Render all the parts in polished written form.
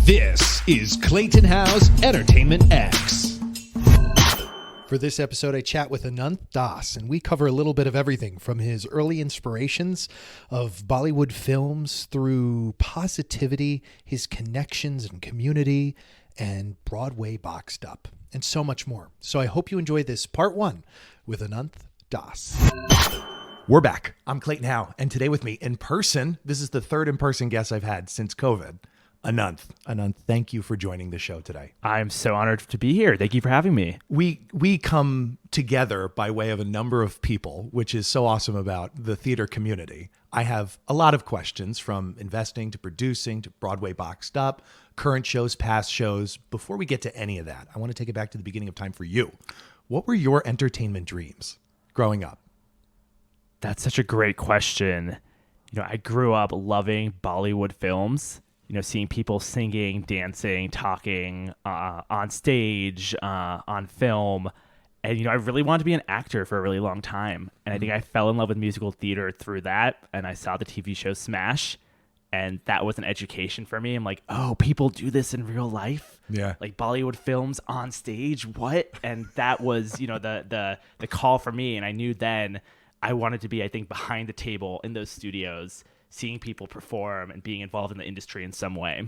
This is Clayton Howe's Entertainment X. For this episode, I chat with Anant Das, and we cover a little bit of everything from his early inspirations of Bollywood films through positivity, his connections and community, and Broadway Boxed Up, and so much more. So I hope you enjoy this part one with Anant Das. We're back. I'm Clayton Howe, and today with me in person, this is the third in-person guest I've had since COVID, Anant. Anant, thank you for joining the show today. I'm so honored to be here. Thank you for having me. We come together by way of a number of people, which is so awesome about the theater community. I have a lot of questions from investing to producing to Broadway Boxed Up, current shows, past shows. Before we get to any of that, I want to take it back to the beginning of time for you. What were your entertainment dreams growing up? That's such a great question. I grew up loving Bollywood films. Seeing people singing, dancing, talking on stage, on film. And, I really wanted to be an actor for a really long time. And I think I fell in love with musical theater through that. And I saw the TV show Smash. And that was an education for me. I'm like, oh, people do this in real life? Yeah. Like Bollywood films on stage? What? And that was, the call for me. And I knew then I wanted to be, I think, behind the table in those studios, seeing people perform and being involved in the industry in some way.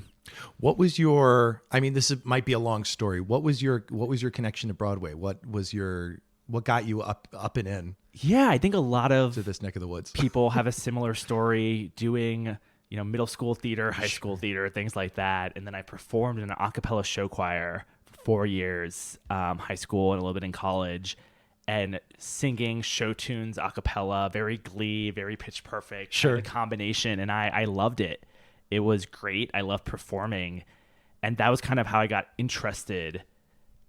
What was might be a long story. What was your connection to Broadway? What got you up and in? Yeah, I think a lot of to this neck of the woods. People have a similar story doing, middle school theater, high school theater, things like that. And then I performed in an a cappella show choir for 4 years, high school and a little bit in college. And singing show tunes a cappella, very Glee, very Pitch Perfect, sure, the combination. And I loved it. It was great. I loved performing. And that was kind of how I got interested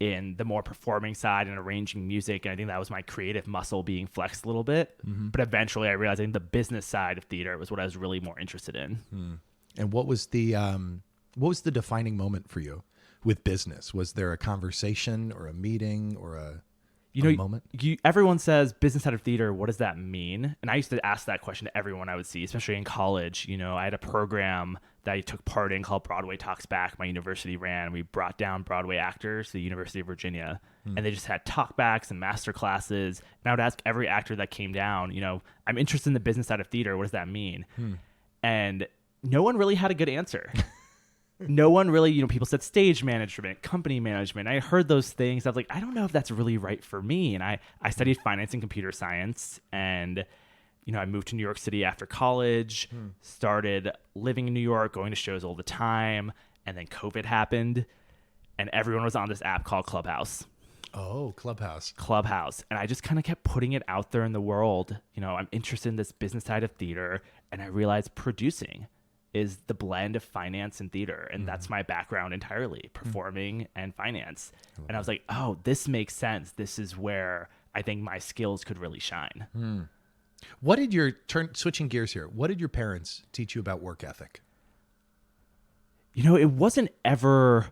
in the more performing side and arranging music. And I think that was my creative muscle being flexed a little bit. Mm-hmm. But eventually I realized I think the business side of theater was what I was really more interested in. And what was the defining moment for you with business? Was there a conversation or a meeting or a moment? Everyone says business side of theater. What does that mean? And I used to ask that question to everyone I would see, especially in college. I had a program that I took part in called Broadway Talks Back. My university ran. We brought down Broadway actors to the University of Virginia, and they just had talkbacks and master classes. And I would ask every actor that came down, I'm interested in the business side of theater. What does that mean? And no one really had a good answer. No one really, people said stage management, company management. I heard those things. I was like, I don't know if that's really right for me. And I studied finance and computer science. And, I moved to New York City after college, started living in New York, going to shows all the time. And then COVID happened. And everyone was on this app called Clubhouse. Oh, Clubhouse. And I just kind of kept putting it out there in the world. I'm interested in this business side of theater. And I realized producing is the blend of finance and theater. And that's my background entirely, performing and finance. And I was like, oh, this makes sense. This is where I think my skills could really shine. What did switching gears here, what did your parents teach you about work ethic? It wasn't ever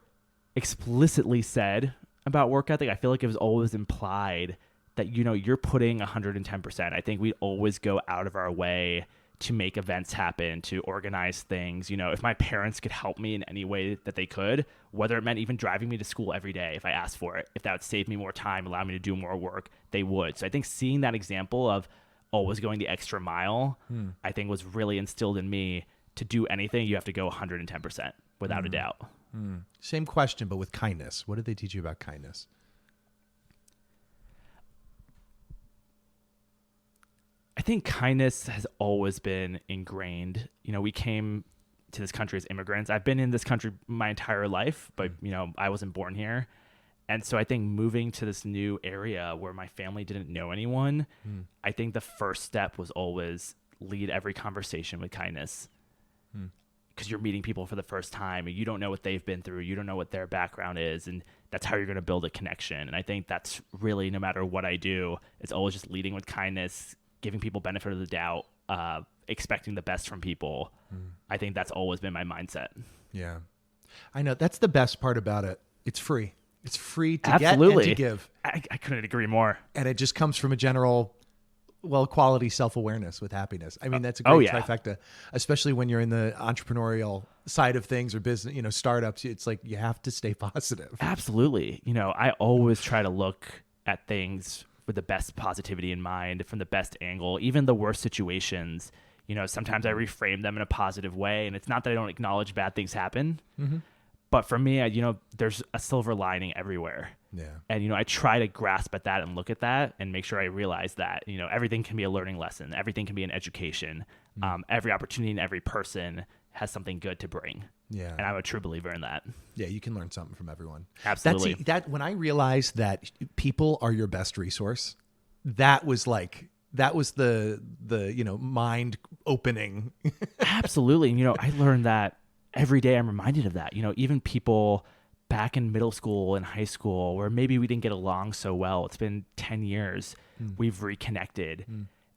explicitly said about work ethic. I feel like it was always implied that, you're putting 110%. I think we'd always go out of our way to make events happen, to organize things. If my parents could help me in any way that they could, whether it meant even driving me to school every day if I asked for it, if that would save me more time, allow me to do more work, they would. So I think seeing that example of always going the extra mile, I think was really instilled in me. To do anything, you have to go 110% without a doubt. Same question, but with kindness. What did they teach you about kindness? I think kindness has always been ingrained. We came to this country as immigrants. I've been in this country my entire life, but, I wasn't born here. And so I think moving to this new area where my family didn't know anyone, I think the first step was always lead every conversation with kindness. Because you're meeting people for the first time and you don't know what they've been through. You don't know what their background is. And that's how you're going to build a connection. And I think that's really, no matter what I do, it's always just leading with kindness, giving people benefit of the doubt, expecting the best from people. I think that's always been my mindset. Yeah. I know. That's the best part about it. It's free. It's free to Absolutely. get and to give. I couldn't agree more. And it just comes from a general quality self-awareness with happiness. I mean, that's a great yeah. trifecta, especially when you're in the entrepreneurial side of things or business, startups. It's like you have to stay positive. Absolutely. I always try to look at things with the best positivity in mind, from the best angle, even the worst situations. Sometimes I reframe them in a positive way, and it's not that I don't acknowledge bad things happen, but for me, there's a silver lining everywhere. Yeah. And, I try to grasp at that and look at that and make sure I realize that, everything can be a learning lesson. Everything can be an education. Every opportunity and every person has something good to bring. Yeah. And I'm a true believer in that. Yeah. You can learn something from everyone. Absolutely. That when I realized that people are your best resource, that was the mind opening. Absolutely. I learned that every day. I'm reminded of that. Even people back in middle school and high school where maybe we didn't get along so well. It's been 10 years. We've reconnected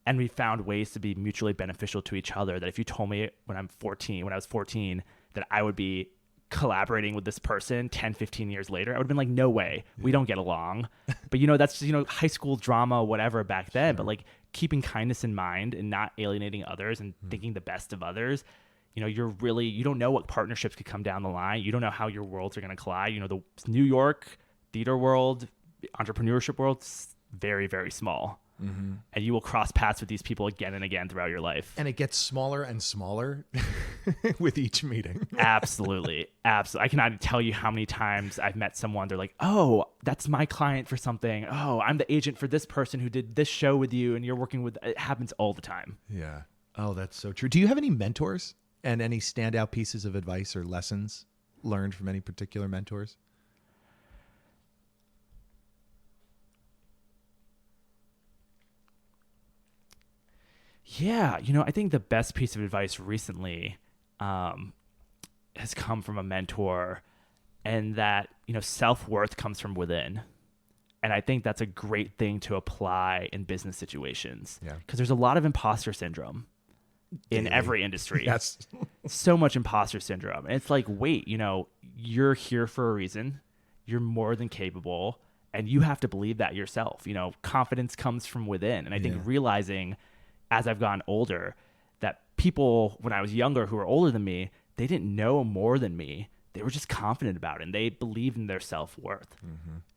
and we found ways to be mutually beneficial to each other. That if you told me when I was 14, that I would be collaborating with this person 10, 15 years later, I would have been like, no way, we don't get along. But that's high school drama, whatever back then, but like keeping kindness in mind and not alienating others and thinking the best of others. You don't know what partnerships could come down the line. You don't know how your worlds are going to collide. The New York theater world, entrepreneurship world, very, very small. And you will cross paths with these people again and again throughout your life. And it gets smaller and smaller with each meeting. Absolutely. Absolutely. I cannot tell you how many times I've met someone. They're like, oh, that's my client for something. Oh, I'm the agent for this person who did this show with you. And you're working with, it happens all the time. Yeah. Oh, that's so true. Do you have any mentors and any standout pieces of advice or lessons learned from any particular mentors? Yeah, I think the best piece of advice recently has come from a mentor, and that, self-worth comes from within. And I think that's a great thing to apply in business situations. Yeah. Because there's a lot of imposter syndrome in every industry. Yes. So much imposter syndrome. And it's like, wait, you're here for a reason. You're more than capable. And you have to believe that yourself. Confidence comes from within. And I think realizing as I've gotten older that people, when I was younger, who were older than me, they didn't know more than me. They were just confident about it, and they believed in their self-worth.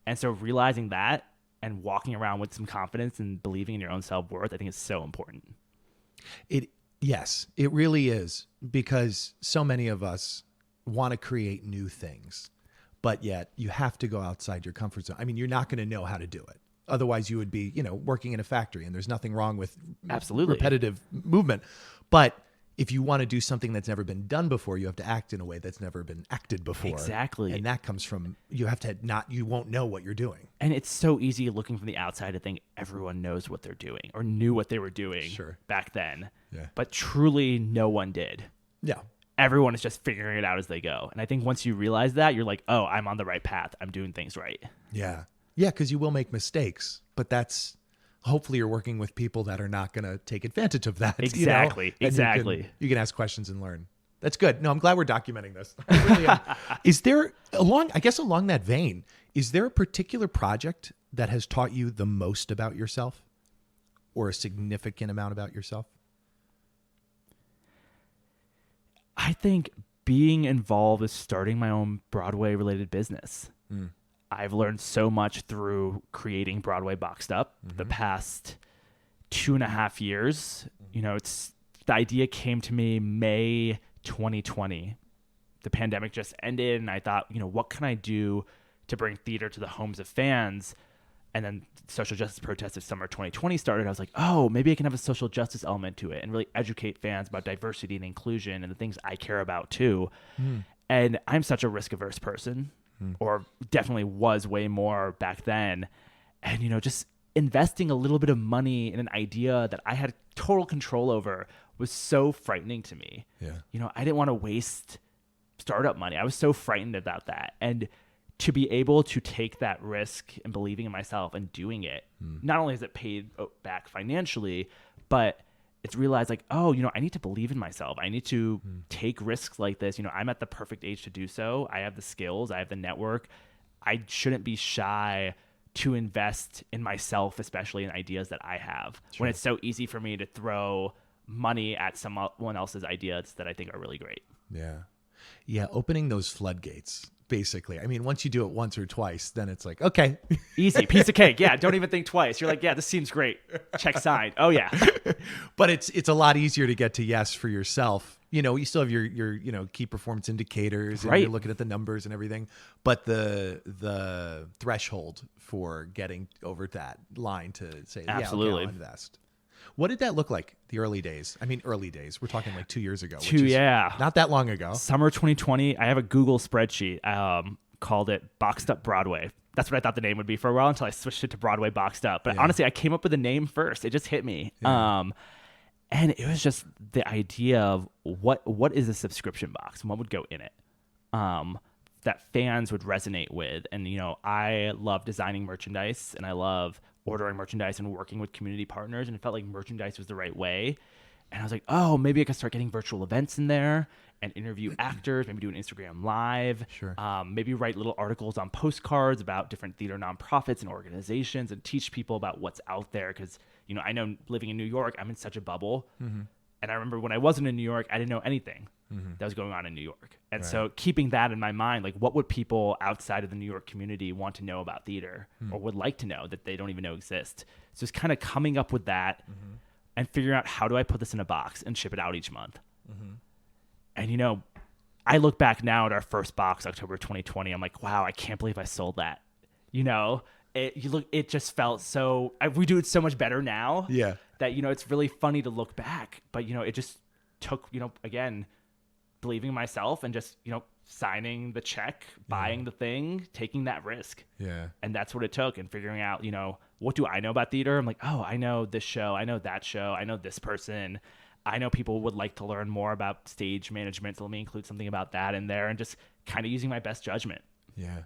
And so realizing that and walking around with some confidence and believing in your own self-worth, I think is so important. Yes, it really is, because so many of us want to create new things, but yet you have to go outside your comfort zone. I mean, you're not going to know how to do it. Otherwise, you would be, working in a factory, and there's nothing wrong with absolutely repetitive movement. But if you want to do something that's never been done before, you have to act in a way that's never been acted before. Exactly. And that comes from, you won't know what you're doing. And it's so easy looking from the outside to think everyone knows what they're doing or knew what they were doing back then. Yeah. But truly, no one did. Yeah. Everyone is just figuring it out as they go. And I think once you realize that, you're like, oh, I'm on the right path. I'm doing things right. Yeah. Yeah, because you will make mistakes, but that's hopefully you're working with people that are not going to take advantage of that. Exactly. Exactly. You can ask questions and learn. That's good. No, I'm glad we're documenting this. I really am. Is there along that vein, is there a particular project that has taught you the most about yourself, or a significant amount about yourself? I think being involved with starting my own Broadway related business. I've learned so much through creating Broadway Boxed Up the past 2.5 years. The idea came to me May 2020. The pandemic just ended, and I thought, what can I do to bring theater to the homes of fans? And then social justice protests of summer 2020 started. I was like, oh, maybe I can have a social justice element to it and really educate fans about diversity and inclusion and the things I care about too. And I'm such a risk-averse person, or definitely was way more back then. And, just investing a little bit of money in an idea that I had total control over was so frightening to me. Yeah. I didn't want to waste startup money. I was so frightened about that. And to be able to take that risk and believing in myself and doing it, not only has it paid back financially, but it's realized like, oh, I need to believe in myself. I need to take risks like this. I'm at the perfect age to do so. I have the skills. I have the network. I shouldn't be shy to invest in myself, especially in ideas that I have, when it's so easy for me to throw money at someone else's ideas that I think are really great. Yeah. Opening those floodgates, basically. I mean, once you do it once or twice, then it's like, okay. Easy, piece of cake. Yeah, don't even think twice. You're like, yeah, this seems great. Check signed. Oh, yeah. But it's a lot easier to get to yes for yourself. You still have your key performance indicators, and Right. you're looking at the numbers and everything. But the threshold for getting over that line to say, Absolutely. yeah, okay, I'll invest. What did that look like, the early days? I mean, early days. We're talking like 2 years ago. Not that long ago. Summer 2020, I have a Google spreadsheet, called it Boxed Up Broadway. That's what I thought the name would be for a while until I switched it to Broadway Boxed Up. But honestly, I came up with a name first. It just hit me. Yeah. And it was just the idea of what is a subscription box and what would go in it that fans would resonate with. And, I love designing merchandise and I love ordering merchandise and working with community partners. And it felt like merchandise was the right way. And I was like, oh, maybe I could start getting virtual events in there and interview actors, maybe do an Instagram live, Sure. Maybe write little articles on postcards about different theater nonprofits and organizations and teach people about what's out there. Because, I know living in New York, I'm in such a bubble. Mm-hmm. And I remember when I wasn't in New York, I didn't know anything that was going on in New York. And so keeping that in my mind, like what would people outside of the New York community want to know about theater or would like to know that they don't even know exist? So it's kind of coming up with that and figuring out how do I put this in a box and ship it out each month. And, I look back now at our first box, October 2020. I'm like, wow, I can't believe I sold that. It just felt so, we do it so much better now. Yeah. That, it's really funny to look back, but, it just took, again, believing in myself and just, signing the check, buying the thing, taking that risk. Yeah. And that's what it took, and figuring out, what do I know about theater? I'm like, oh, I know this show. I know that show. I know this person. I know people would like to learn more about stage management. So let me include something about that in there and just kind of using my best judgment. Yeah.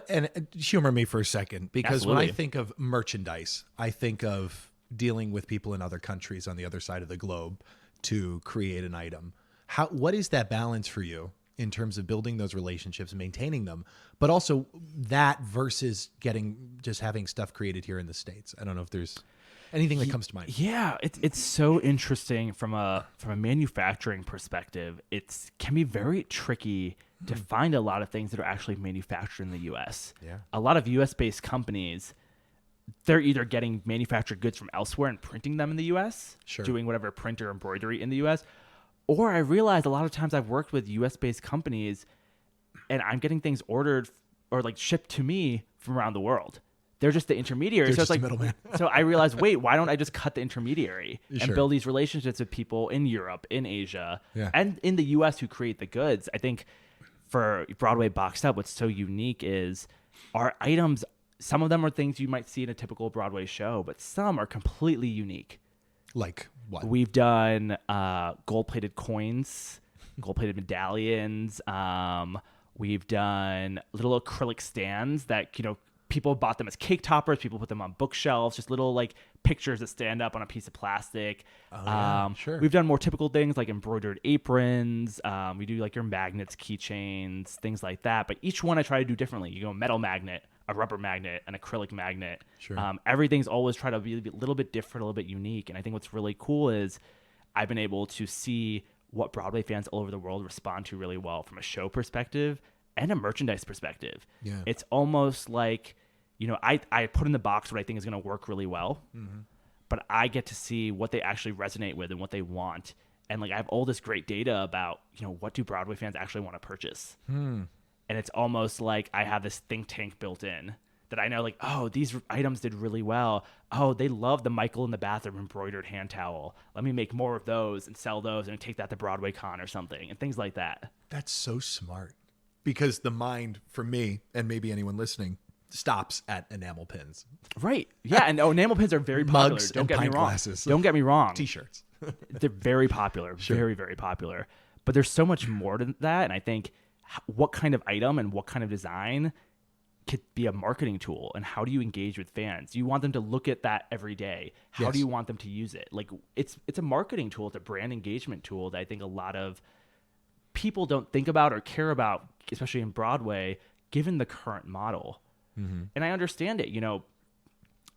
And humor me for a second, because Absolutely. when I think of merchandise, I think of dealing with people in other countries on the other side of the globe to create an item. What is that balance for you in terms of building those relationships and maintaining them, but also that versus just having stuff created here in the States? I don't know if there's anything that comes to mind. Yeah, it's so interesting from a manufacturing perspective. It can be very tricky to find a lot of things that are actually manufactured in the U.S. Yeah. A lot of U.S.-based companies, they're either getting manufactured goods from elsewhere and printing them in the U.S., Sure. doing whatever print or embroidery in the U.S., or I realized a lot of times I've worked with U.S.-based companies and I'm getting things ordered or like shipped to me from around the world. They're just the intermediary. They're So just it's a like, middleman. so I realized, wait, why don't I just cut the intermediary and Sure. build these relationships with people in Europe, in Asia, Yeah. and in the U.S. who create the goods? I think for Broadway Boxed Up, what's so unique is our items, some of them are things you might see in a typical Broadway show, but some are completely unique. Like what? We've done gold-plated coins, gold-plated medallions. We've done little acrylic stands that, people bought them as cake toppers. People put them on bookshelves, just little like pictures that stand up on a piece of plastic. Sure. We've done more typical things like embroidered aprons. We do like your magnets, keychains, things like that. But each one I try to do differently. You go metal magnet, a rubber magnet, an acrylic magnet. Sure. Everything's always try to be a little bit different, a little bit unique. And I think what's really cool is I've been able to see what Broadway fans all over the world respond to really well from a show perspective and a merchandise perspective. Yeah. It's almost like, I put in the box what I think is going to work really well, but I get to see what they actually resonate with and what they want. And like, I have all this great data about, what do Broadway fans actually want to purchase? And it's almost like I have this think tank built in that I know like, oh, these items did really well. Oh, they love the Michael in the bathroom embroidered hand towel. Let me make more of those and sell those and take that to Broadway Con or something and things like that. That's so smart, because the mind for me, and maybe anyone listening, stops at enamel pins, Right. Yeah. And enamel pins are very popular. Mugs Don't and get me pint wrong. glasses. Don't get me wrong. T-shirts. They're very popular. Sure. Very, very popular. But there's so much more to that. And I think what kind of item and what kind of design could be a marketing tool, and how do you engage with fans? Do you want them to look at that every day? How Yes. do you want them to use it? Like it's a marketing tool. It's a brand engagement tool that I think a lot of people don't think about or care about, especially in Broadway, given the current model. And I understand it.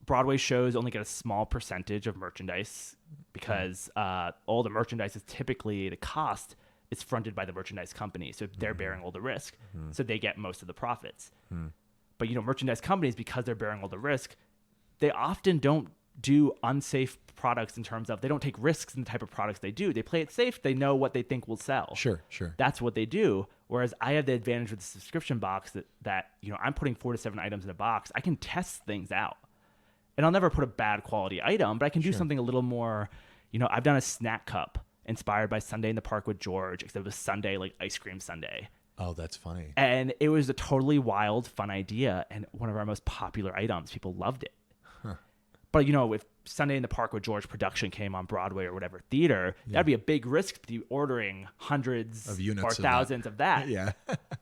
Broadway shows only get a small percentage of merchandise because all the merchandise is typically the cost is fronted by the merchandise company. So they're bearing all the risk. So they get most of the profits. But, merchandise companies, because they're bearing all the risk, they often don't do unsafe products in terms of they don't take risks in the type of products they do. They play it safe. They know what they think will sell. Sure. That's what they do. Whereas I have the advantage with the subscription box that I'm putting 4 to 7 items in a box. I can test things out. And I'll never put a bad quality item, but I can do something a little more, I've done a snack cup inspired by Sunday in the Park with George, except it was Sunday, like ice cream sundae. Oh, that's funny. And it was a totally wild, fun idea. And one of our most popular items, people loved it. But, if Sunday in the Park with George production came on Broadway or whatever theater, that'd be a big risk to be ordering hundreds of units or thousands of that. Yeah.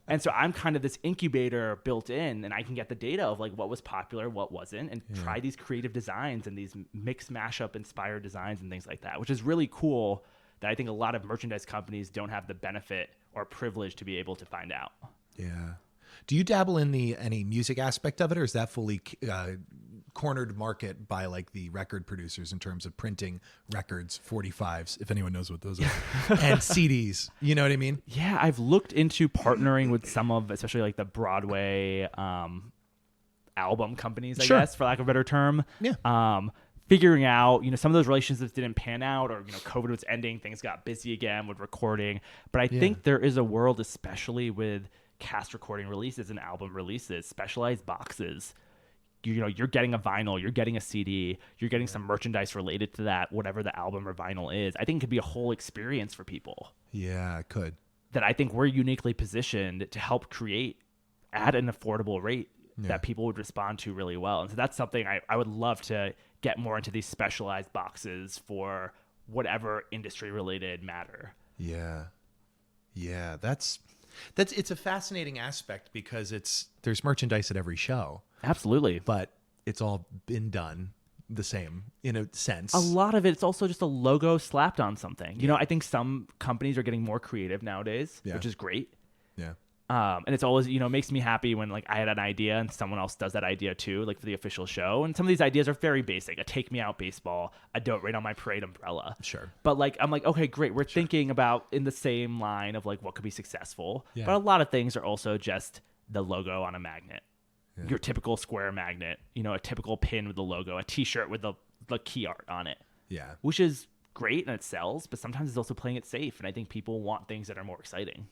And so I'm kind of this incubator built in, and I can get the data of like what was popular, what wasn't, and try these creative designs and these mix mashup inspired designs and things like that, which is really cool that I think a lot of merchandise companies don't have the benefit or privilege to be able to find out. Yeah. Do you dabble in any music aspect of it, or is that fully cornered market by like the record producers in terms of printing records, 45s, if anyone knows what those are, and CDs? You know what I mean? Yeah, I've looked into partnering with some of, especially like the Broadway album companies, I guess, for lack of a better term. Yeah. Figuring out, some of those relationships didn't pan out, or, COVID was ending, things got busy again with recording. But I think there is a world, especially with cast recording releases and album releases, specialized boxes. You're getting a vinyl, you're getting a CD, you're getting some merchandise related to that, whatever the album or vinyl is. I think it could be a whole experience for people. Yeah, it could. That I think we're uniquely positioned to help create at an affordable rate that people would respond to really well. And so that's something I would love to get more into, these specialized boxes for whatever industry related matter. Yeah. Yeah. It's a fascinating aspect because there's merchandise at every show. Absolutely. But it's all been done the same in a sense. A lot of it's also just a logo slapped on something. I think some companies are getting more creative nowadays, which is great. Yeah. And it's always, makes me happy when like I had an idea and someone else does that idea too, like for the official show. And some of these ideas are very basic. A take me out baseball, a don't rain on my parade umbrella. Sure. But like, I'm like, okay, great. We're thinking about in the same line of like what could be successful. Yeah. But a lot of things are also just the logo on a magnet. Yeah. Your typical square magnet, a typical pin with the logo, a t-shirt with the key art on it. Yeah. Which is great and it sells, but sometimes it's also playing it safe. And I think people want things that are more exciting.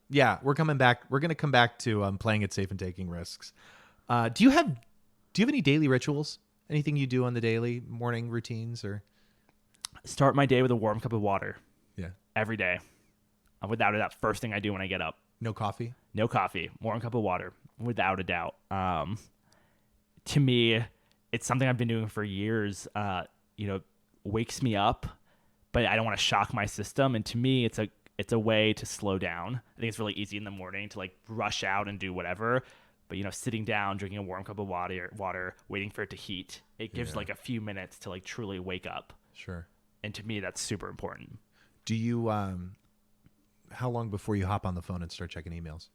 Yeah, we're coming back. We're going to come back to playing it safe and taking risks. Do you have any daily rituals? Anything you do on the daily, morning routines, or start my day with a warm cup of water? Yeah, every day. Without a doubt, first thing I do when I get up. No coffee. No coffee. Warm cup of water, without a doubt. To me, it's something I've been doing for years. Wakes me up, but I don't want to shock my system. And to me, it's a way to slow down. I think it's really easy in the morning to like rush out and do whatever. But, sitting down, drinking a warm cup of water, waiting for it to heat, it gives like a few minutes to like truly wake up. Sure. And to me, that's super important. Do you, how long before you hop on the phone and start checking emails?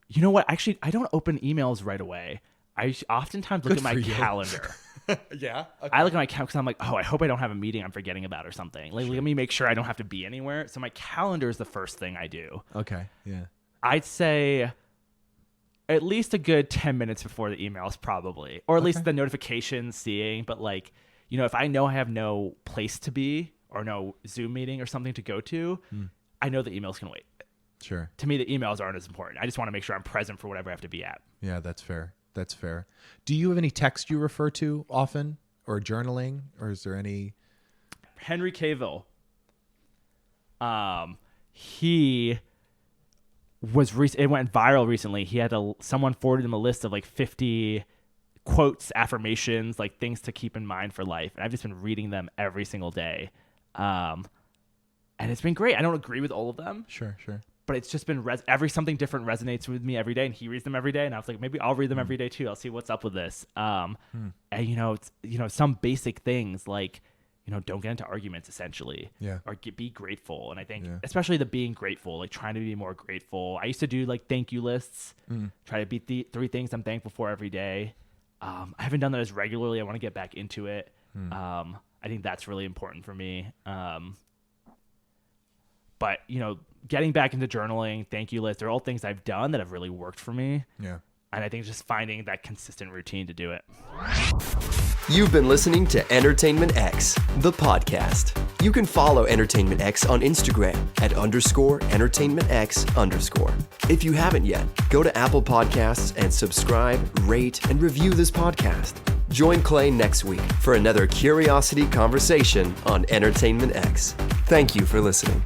You know what? Actually, I don't open emails right away. I oftentimes look at my calendar. Yeah. Okay. I look at my calendar because I'm like, I hope I don't have a meeting I'm forgetting about or something. Like, let me make sure I don't have to be anywhere. So my calendar is the first thing I do. Okay. Yeah. I'd say at least a good 10 minutes before the emails, probably, or at least the notifications seeing. But like, if I know I have no place to be or no Zoom meeting or something to go to, I know the emails can wait. Sure. To me, the emails aren't as important. I just want to make sure I'm present for whatever I have to be at. Yeah, that's fair. That's fair. Do you have any text you refer to often, or journaling, or is there any? Henry Cavill. He was it went viral recently. He had someone forwarded him a list of like 50 quotes, affirmations, like things to keep in mind for life, and I've just been reading them every single day. And it's been great. I don't agree with all of them. Sure. But it's just been something different resonates with me every day, and he reads them every day, and I was like, maybe I'll read them every day too. I'll see what's up with this. And some basic things like, don't get into arguments essentially. Yeah. Or be grateful. And I think especially the being grateful, like trying to be more grateful. I used to do like thank you lists, try to be the 3 things I'm thankful for every day. I haven't done that as regularly. I want to get back into it. I think that's really important for me. But, getting back into journaling, thank you lists, they're all things I've done that have really worked for me. Yeah. And I think just finding that consistent routine to do it. You've been listening to Entertainment X, the podcast. You can follow Entertainment X on Instagram at _EntertainmentX_. If you haven't yet, go to Apple Podcasts and subscribe, rate, and review this podcast. Join Clay next week for another curiosity conversation on Entertainment X. Thank you for listening.